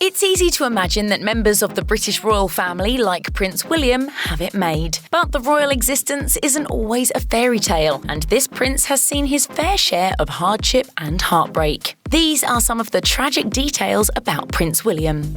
It's easy to imagine that members of the British royal family, like Prince William, have it made. But the royal existence isn't always a fairy tale, and this prince has seen his fair share of hardship and heartbreak. These are some of the tragic details about Prince William.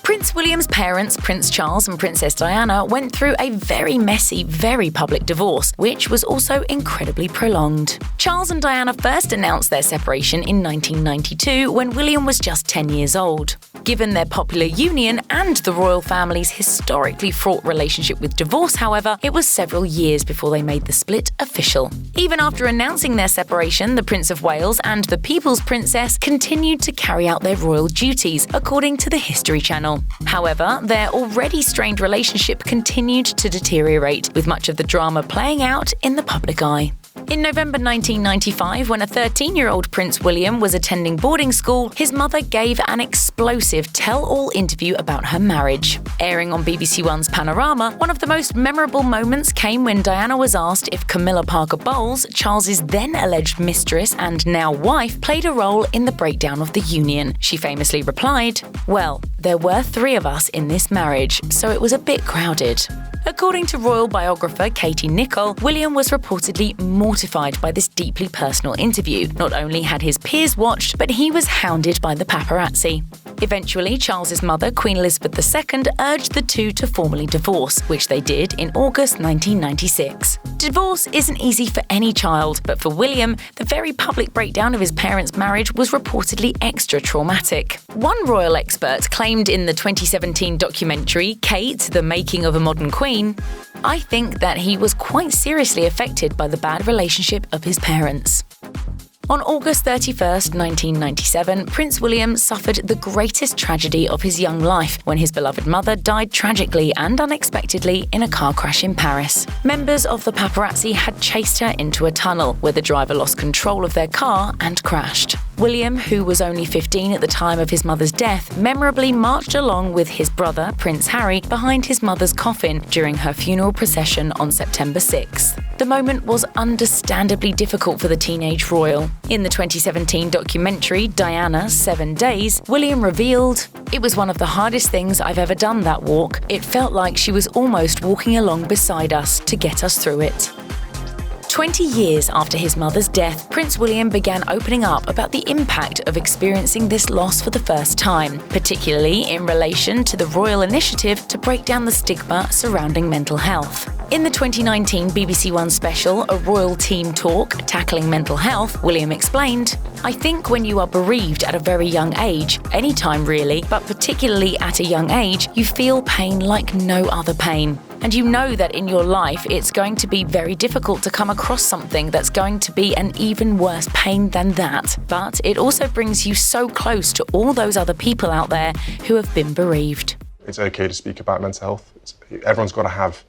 Prince William's parents, Prince Charles and Princess Diana, went through a very messy, very public divorce, which was also incredibly prolonged. Charles and Diana first announced their separation in 1992 when William was just 10 years old. Given their popular union and the royal family's historically fraught relationship with divorce, however, it was several years before they made the split official. Even after announcing their separation, the Prince of Wales and the People's Princess continued to carry out their royal duties, according to the History Channel. However, their already strained relationship continued to deteriorate, with much of the drama playing out in the public eye. In November 1995, when a 13-year-old Prince William was attending boarding school, his mother gave an explosive tell-all interview about her marriage. Airing on BBC One's Panorama, one of the most memorable moments came when Diana was asked if Camilla Parker Bowles, Charles's then alleged mistress and now wife, played a role in the breakdown of the union. She famously replied, "Well, there were 3 of us in this marriage, so it was a bit crowded." According to royal biographer Katie Nicholl, William was reportedly mortified by this deeply personal interview. Not only had his peers watched, but he was hounded by the paparazzi. Eventually, Charles's mother, Queen Elizabeth II, urged the two to formally divorce, which they did in August 1996. Divorce isn't easy for any child, but for William, the very public breakdown of his parents' marriage was reportedly extra traumatic. One royal expert claimed in the 2017 documentary, Kate, The Making of a Modern Queen, "I think that he was quite seriously affected by the bad relationship of his parents." On August 31, 1997, Prince William suffered the greatest tragedy of his young life when his beloved mother died tragically and unexpectedly in a car crash in Paris. Members of the paparazzi had chased her into a tunnel, where the driver lost control of their car and crashed. William, who was only 15 at the time of his mother's death, memorably marched along with his brother, Prince Harry, behind his mother's coffin during her funeral procession on September 6th. The moment was understandably difficult for the teenage royal. In the 2017 documentary, Diana, 7 Days, William revealed, "It was one of the hardest things I've ever done, that walk. It felt like she was almost walking along beside us to get us through it." 20 years after his mother's death, Prince William began opening up about the impact of experiencing this loss for the first time, particularly in relation to the royal initiative to break down the stigma surrounding mental health. In the 2019 BBC One special, A Royal Team Talk, Tackling Mental Health, William explained, "I think when you are bereaved at a very young age, any time really, but particularly at a young age, you feel pain like no other pain. And you know that in your life it's going to be very difficult to come across something that's going to be an even worse pain than that. But it also brings you so close to all those other people out there who have been bereaved." It's okay to speak about mental health. Everyone's got to have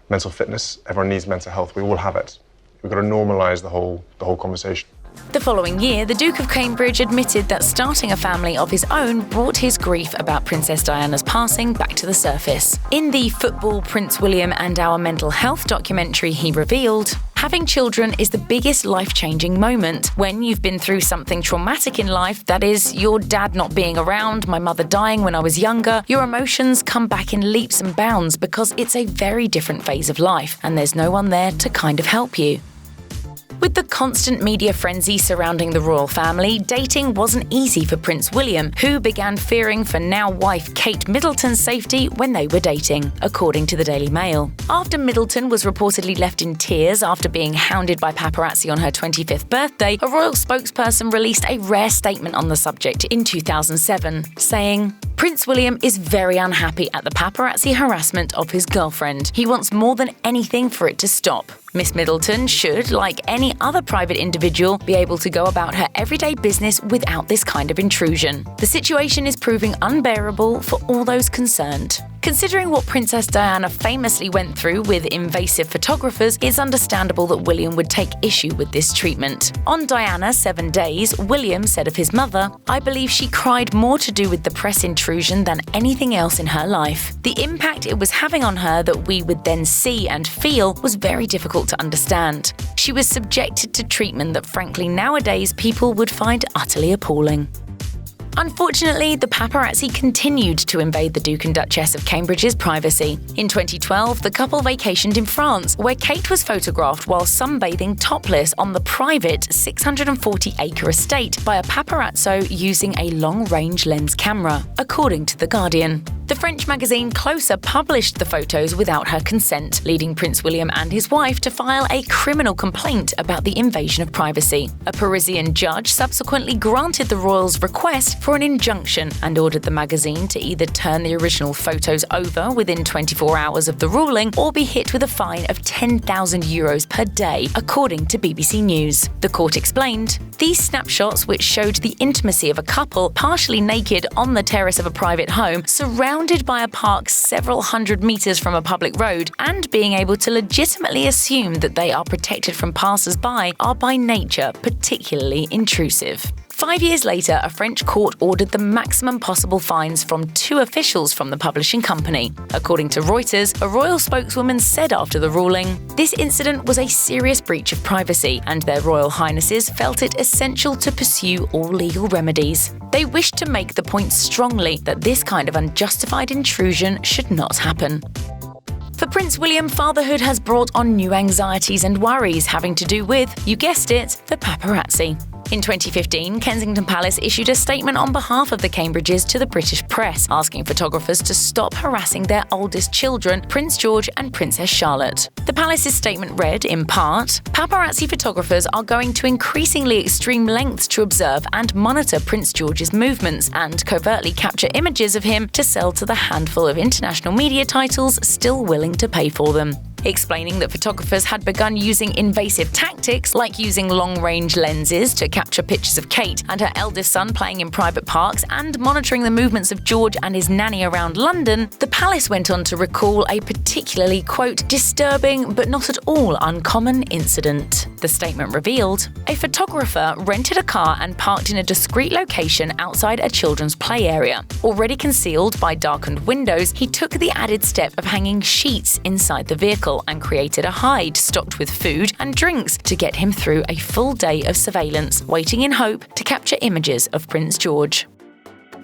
mental fitness. Everyone needs mental health. We all have it. We've got to normalise the whole conversation. The following year, the Duke of Cambridge admitted that starting a family of his own brought his grief about Princess Diana's passing back to the surface. In the Football Prince William and Our Mental Health documentary, he revealed, "Having children is the biggest life-changing moment. When you've been through something traumatic in life, that is, your dad not being around, my mother dying when I was younger, your emotions come back in leaps and bounds because it's a very different phase of life, and there's no one there to kind of help you." With the constant media frenzy surrounding the royal family, dating wasn't easy for Prince William, who began fearing for now-wife Kate Middleton's safety when they were dating, according to the Daily Mail. After Middleton was reportedly left in tears after being hounded by paparazzi on her 25th birthday, a royal spokesperson released a rare statement on the subject in 2007, saying, "Prince William is very unhappy at the paparazzi harassment of his girlfriend. He wants more than anything for it to stop. Miss Middleton should, like any other private individual, be able to go about her everyday business without this kind of intrusion. The situation is proving unbearable for all those concerned." Considering what Princess Diana famously went through with invasive photographers, it's understandable that William would take issue with this treatment. On Diana, 7 Days, William said of his mother, "I believe she cried more to do with the press intrusion than anything else in her life. The impact it was having on her that we would then see and feel was very difficult to understand. She was subjected to treatment that frankly nowadays people would find utterly appalling." Unfortunately, the paparazzi continued to invade the Duke and Duchess of Cambridge's privacy. In 2012, the couple vacationed in France, where Kate was photographed while sunbathing topless on the private 640-acre estate by a paparazzo using a long-range lens camera, according to The Guardian. The French magazine Closer published the photos without her consent, leading Prince William and his wife to file a criminal complaint about the invasion of privacy. A Parisian judge subsequently granted the royals' request for an injunction and ordered the magazine to either turn the original photos over within 24 hours of the ruling or be hit with a fine of €10,000 per day, according to BBC News. The court explained, these snapshots, which showed the intimacy of a couple partially naked on the terrace of a private home, surrounded by a park several hundred meters from a public road, and being able to legitimately assume that they are protected from passers-by, are by nature particularly intrusive. 5 years later, a French court ordered the maximum possible fines from 2 officials from the publishing company. According to Reuters, a royal spokeswoman said after the ruling, "This incident was a serious breach of privacy, and their Royal Highnesses felt it essential to pursue all legal remedies. They wished to make the point strongly that this kind of unjustified intrusion should not happen." For Prince William, fatherhood has brought on new anxieties and worries having to do with, you guessed it, the paparazzi. In 2015, Kensington Palace issued a statement on behalf of the Cambridges to the British press, asking photographers to stop harassing their oldest children, Prince George and Princess Charlotte. The palace's statement read, in part, "Paparazzi photographers are going to increasingly extreme lengths to observe and monitor Prince George's movements and covertly capture images of him to sell to the handful of international media titles still willing to pay for them." Explaining that photographers had begun using invasive tactics like using long-range lenses to capture pictures of Kate and her eldest son playing in private parks and monitoring the movements of George and his nanny around London, the palace went on to recall a particularly, quote, "disturbing but not at all uncommon incident." The statement revealed, a photographer rented a car and parked in a discreet location outside a children's play area. Already concealed by darkened windows, he took the added step of hanging sheets inside the vehicle and created a hide stocked with food and drinks to get him through a full day of surveillance, waiting in hope to capture images of Prince George.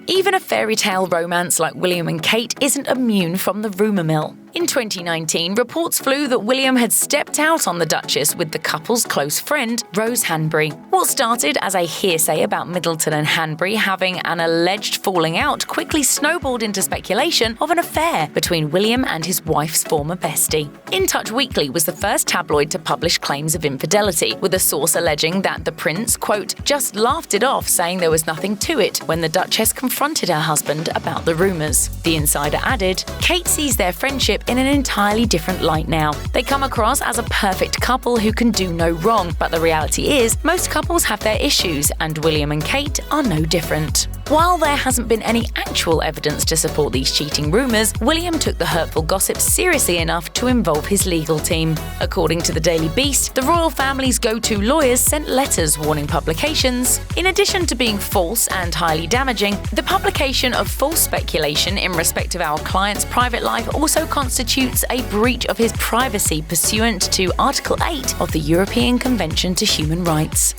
Even a fairy tale romance like William and Kate isn't immune from the rumour mill. In 2019, reports flew that William had stepped out on the Duchess with the couple's close friend, Rose Hanbury. What started as a hearsay about Middleton and Hanbury having an alleged falling out quickly snowballed into speculation of an affair between William and his wife's former bestie. In Touch Weekly was the first tabloid to publish claims of infidelity, with a source alleging that the prince, quote, "just laughed it off, saying there was nothing to it," when the Duchess confronted her husband about the rumours. The insider added, "Kate sees their friendship in an entirely different light now. They come across as a perfect couple who can do no wrong, but the reality is most couples have their issues, and William and Kate are no different." While there hasn't been any actual evidence to support these cheating rumours, William took the hurtful gossip seriously enough to involve his legal team. According to the Daily Beast, the royal family's go-to lawyers sent letters warning publications. In addition to being false and highly damaging, the publication of false speculation in respect of our client's private life also constitutes a breach of his privacy pursuant to Article 8 of the European Convention to Human Rights.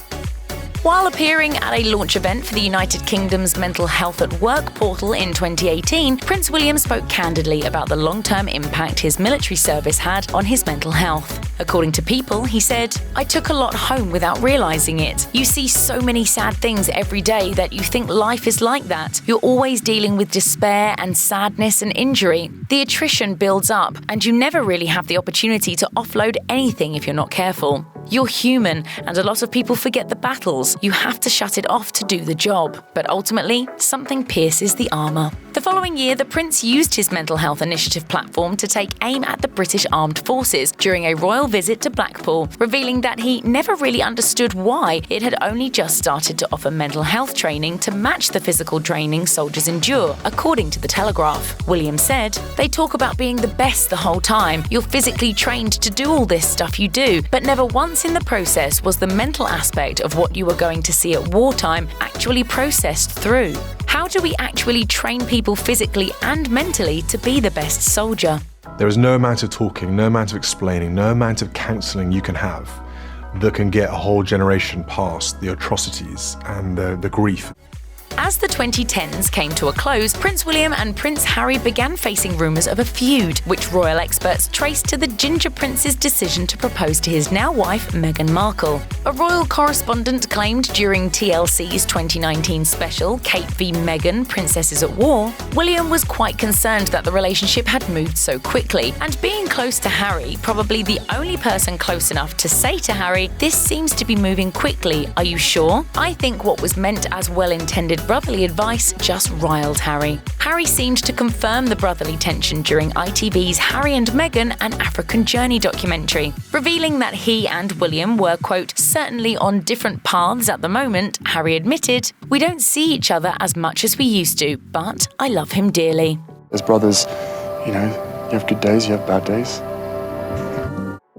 While appearing at a launch event for the United Kingdom's Mental Health at Work portal in 2018, Prince William spoke candidly about the long-term impact his military service had on his mental health. According to People, he said, "I took a lot home without realising it. You see so many sad things every day that you think life is like that. You're always dealing with despair and sadness and injury. The attrition builds up, and you never really have the opportunity to offload anything if you're not careful. You're human, and a lot of people forget the battles. You have to shut it off to do the job. But ultimately, something pierces the armour." The following year, the Prince used his mental health initiative platform to take aim at the British Armed Forces during a royal visit to Blackpool, revealing that he never really understood why it had only just started to offer mental health training to match the physical training soldiers endure, according to The Telegraph. William said, "They talk about being the best the whole time. You're physically trained to do all this stuff you do, but never once in the process was the mental aspect of what you were going to see at wartime actually processed through. How do we actually train people physically and mentally to be the best soldier?" There is no amount of talking, no amount of explaining, no amount of counselling you can have that can get a whole generation past the atrocities and the grief. As the 2010s came to a close, Prince William and Prince Harry began facing rumours of a feud, which royal experts traced to the Ginger Prince's decision to propose to his now wife, Meghan Markle. A royal correspondent claimed during TLC's 2019 special, Kate v Meghan, Princesses at War, William was quite concerned that the relationship had moved so quickly, and being close to Harry, probably the only person close enough to say to Harry, "This seems to be moving quickly, are you sure?" I think what was meant as well-intended brotherly advice just riled Harry. Harry seemed to confirm the brotherly tension during ITV's Harry and Meghan, an African Journey documentary, revealing that he and William were, quote, certainly on different paths at the moment. Harry admitted, "We don't see each other as much as we used to, but I love him dearly." As brothers, you have good days, you have bad days.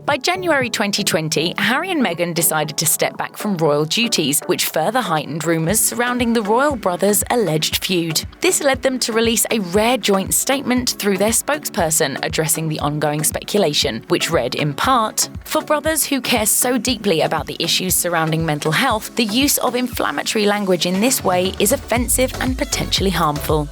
By January 2020, Harry and Meghan decided to step back from royal duties, which further heightened rumours surrounding the royal brothers' alleged feud. This led them to release a rare joint statement through their spokesperson addressing the ongoing speculation, which read in part, "For brothers who care so deeply about the issues surrounding mental health, the use of inflammatory language in this way is offensive and potentially harmful."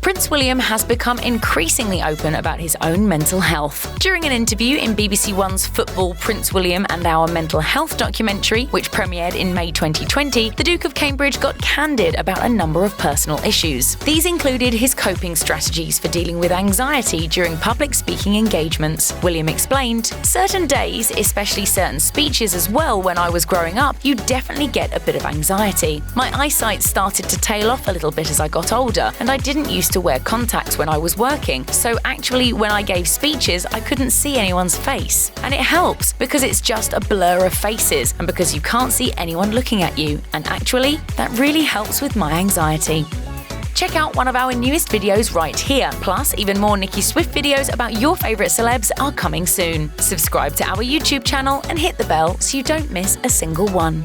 Prince William has become increasingly open about his own mental health. During an interview in BBC One's Football, Prince William and Our Mental Health documentary, which premiered in May 2020, the Duke of Cambridge got candid about a number of personal issues. These included his coping strategies for dealing with anxiety during public speaking engagements. William explained, "Certain days, especially certain speeches as well when I was growing up, you definitely get a bit of anxiety. My eyesight started to tail off a little bit as I got older, and I didn't used to wear contacts when I was working, so actually when I gave speeches I couldn't see anyone's face. And it helps because it's just a blur of faces and because you can't see anyone looking at you, and actually that really helps with my anxiety." Check out one of our newest videos right here. Plus, even more Nicki Swift videos about your favourite celebs are coming soon. Subscribe to our YouTube channel and hit the bell so you don't miss a single one.